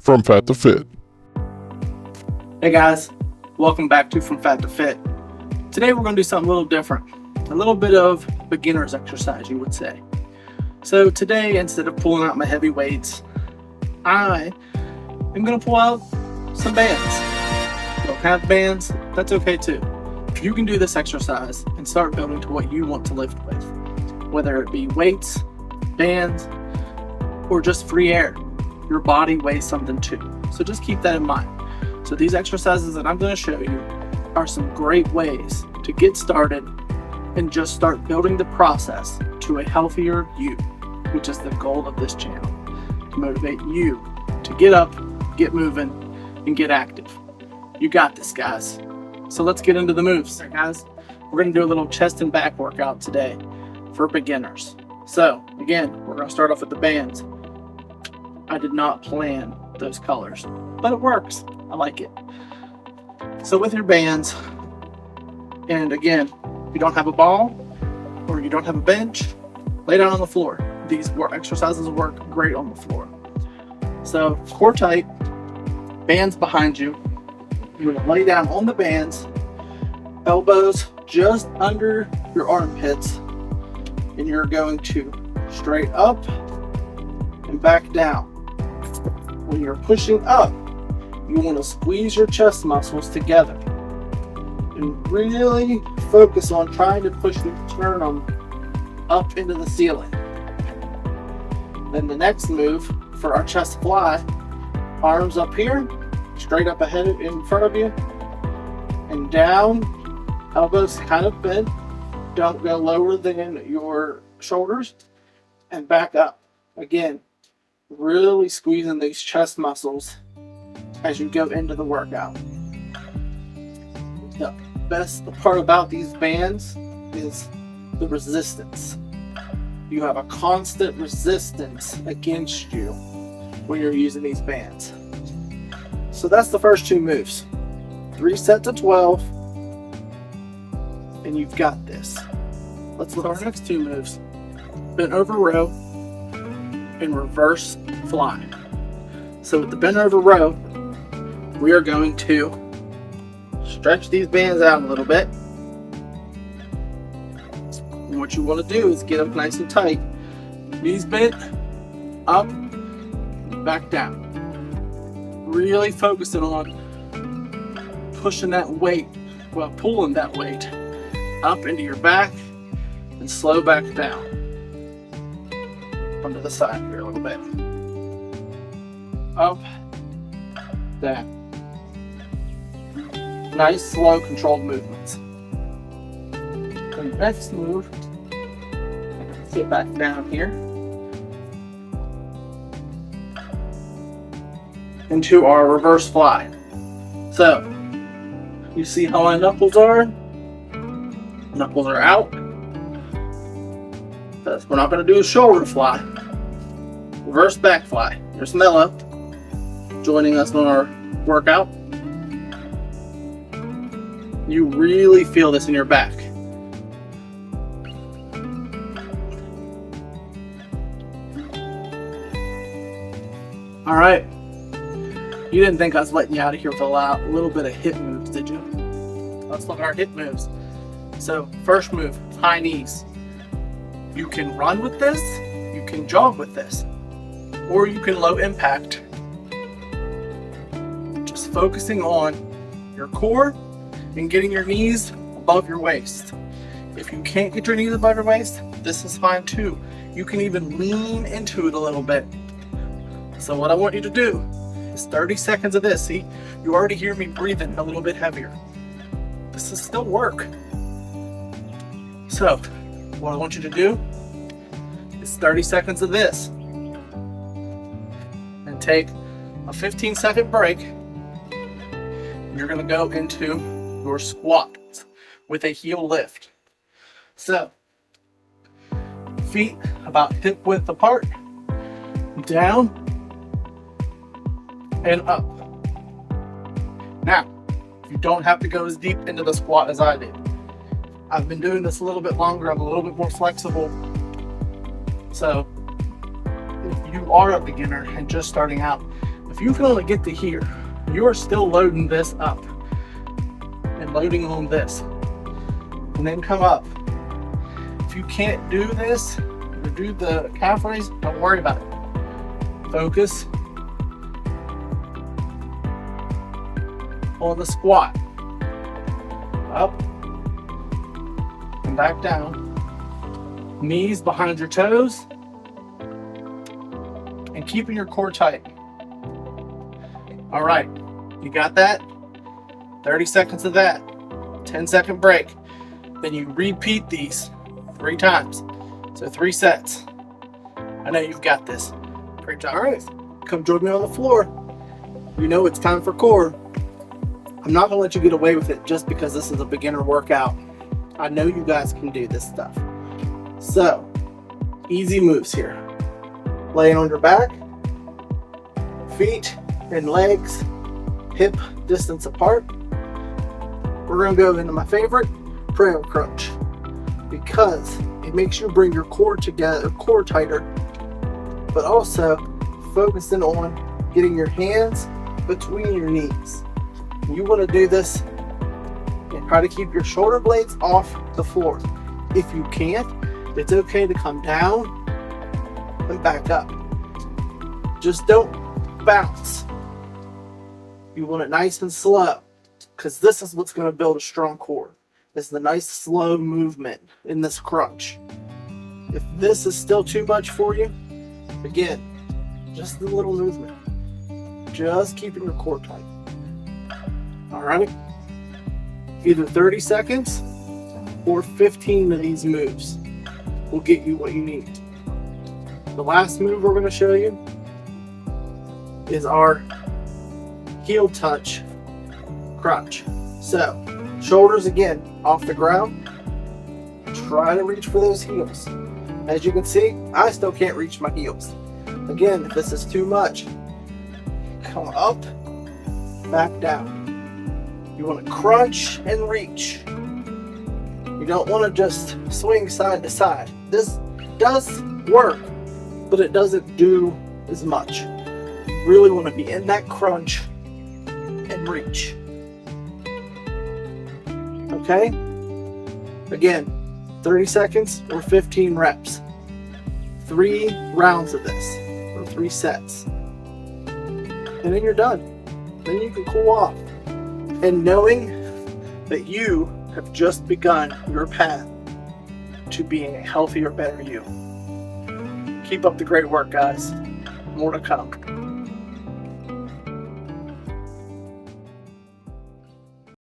From Fat to Fit. Hey guys, welcome back to From Fat to Fit. Today we're going to do something a little different. A little bit of beginner's exercise, you would say. So today, instead of pulling out my heavy weights, I am going to pull out some bands. If you don't have bands, that's okay too. You can do this exercise and start building to what you want to lift with. Whether it be weights, bands, or just free air. Your body weighs something too. So just keep that in mind. So these exercises that I'm going to show you are some great ways to get started and just start building the process to a healthier you, which is the goal of this channel, to motivate you to get up, get moving, and get active. You got this, guys. So let's get into the moves. All right, guys, we're going to do a little chest and back workout today for beginners. So again, we're going to start off with the bands. I did not plan those colors, but it works. I like it. So with your bands, and again, if you don't have a ball or you don't have a bench, lay down on the floor. These exercises work great on the floor. So core tight, bands behind you. You're going to lay down on the bands, elbows just under your armpits, and you're going to straight up and back down. When you're pushing up, you want to squeeze your chest muscles together and really focus on trying to push and turn them up into the ceiling. Then the next move for our chest fly, arms up here, straight up ahead in front of you, and down, elbows kind of bent. Don't go lower than your shoulders, and back up. Again, really squeezing these chest muscles as you go into the workout. The best part about these bands is the resistance. You have a constant resistance against you when you're using these bands. So that's the first two moves. 3 sets of 12, and you've got this. Let's look at our next two moves. Bent over row and reverse fly. So with the bent over row, we are going to stretch these bands out a little bit. And what you want to do is get them nice and tight. Knees bent, up, back down. Really focusing on pushing that weight, pulling that weight up into your back and slow back down. Onto the side here a little bit. Up, down. Nice, slow, controlled movements. The next move, sit back down here into our reverse fly. So, you see how my knuckles are? Knuckles are out. We're not going to do a shoulder fly. Reverse back fly. There's Mello joining us on our workout. You really feel this in your back. All right. You didn't think I was letting you out of here with a little bit of HIIT moves, did you? Let's look at our HIIT moves. So first move, high knees. You can run with this, you can jog with this, or you can low impact. Just focusing on your core and getting your knees above your waist. If you can't get your knees above your waist, this is fine too. You can even lean into it a little bit. So what I want you to do is 30 seconds of this. See, you already hear me breathing a little bit heavier. This is still work. So what I want you to do is 30 seconds of this and take a 15-second break. You're going to go into your squat with a heel lift. So feet about hip width apart, down and up. Now, you don't have to go as deep into the squat as I did. I've been doing this a little bit longer. I'm a little bit more flexible. So if you are a beginner and just starting out, if you can only get to here, you are still loading this up and loading on this, and then come up. If you can't do this or do the calf raise, don't worry about it. Focus on the squat. Up and back down. Knees behind your toes and keeping your core tight. All right, you got that? 30 seconds of that, 10-second break. Then you repeat these 3 times. So 3 sets. I know you've got this. Great job. All right, come join me on the floor. You know it's time for core. I'm not gonna let you get away with it just because this is a beginner workout. I know you guys can do this stuff. So, easy moves here. Laying on your back, feet and legs hip distance apart. We're gonna go into my favorite, prayer crunch, because it makes you bring your core together, core tighter, but also focusing on getting your hands between your knees. You want to do this and try to keep your shoulder blades off the floor. If you can't, it's okay to come down and back up. Just don't bounce. You want it nice and slow, because this is what's going to build a strong core. It's the nice slow movement in this crunch. If this is still too much for you, again, just the little movement. Just keeping your core tight. All right, either 30 seconds or 15 of these moves will get you what you need. The last move we're going to show you is our heel touch crunch. So, shoulders again off the ground. Try to reach for those heels. As you can see, I still can't reach my heels. Again, if this is too much, come up, back down. You want to crunch and reach. You don't want to just swing side to side. This does work, but it doesn't do as much. You really want to be in that crunch and reach. Okay? Again, 30 seconds or 15 reps. 3 rounds of this, or 3 sets. And then you're done. Then you can cool off. And knowing that you have just begun your path to being a healthier, better you. Keep up the great work, guys. More to come.